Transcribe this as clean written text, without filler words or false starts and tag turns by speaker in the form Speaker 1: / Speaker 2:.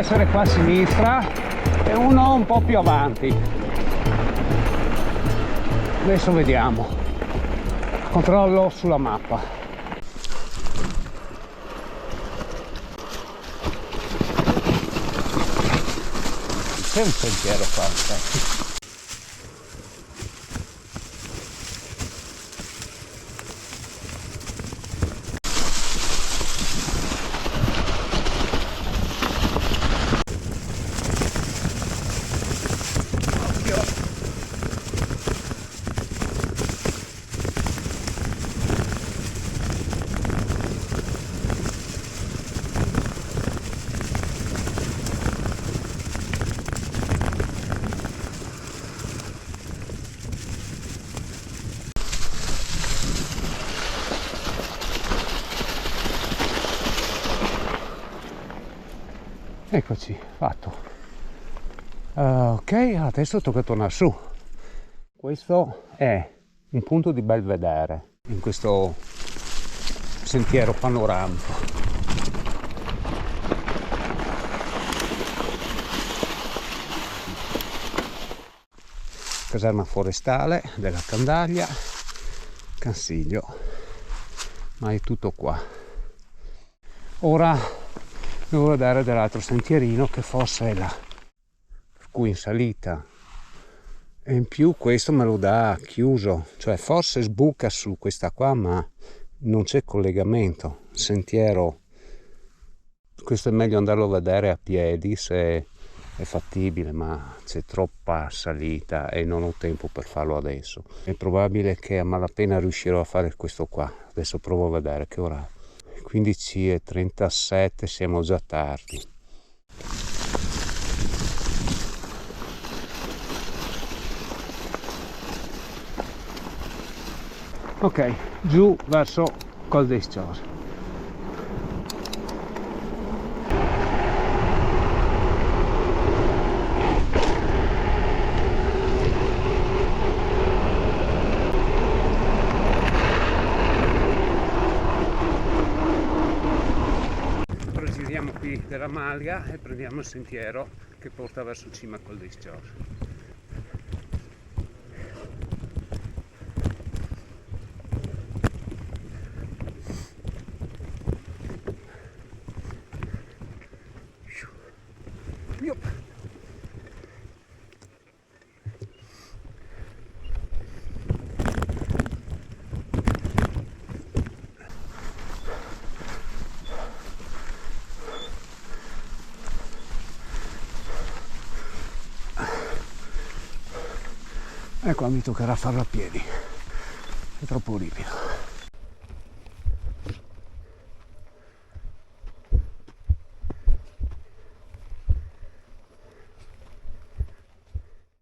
Speaker 1: essere qua a sinistra e uno un po' più avanti. Adesso vediamo, controllo sulla mappa. C'è un sentiero qua, infatti. Eccoci, fatto. Ok, adesso tocca tornare su. Questo è un punto di bel vedere in questo sentiero panoramico. Caserma forestale della Candaglia, Cansiglio, ma è tutto qua. Ora devo vedere dell'altro sentierino che forse è là, per cui in salita E in più questo me lo dà chiuso, cioè forse sbuca su questa qua, ma non c'è collegamento, sentiero. Questo è meglio andarlo a vedere a piedi se è fattibile, ma c'è troppa salita e non ho tempo per farlo adesso. È probabile che a malapena riuscirò a fare questo qua. Adesso provo a vedere che ora. 15:37, siamo già tardi. Ok, giù verso Col dei Scior. Giriamo qui della Malga e prendiamo il sentiero che porta verso cima Col dei Scior. E qua mi toccherà farlo a piedi, è troppo ripido.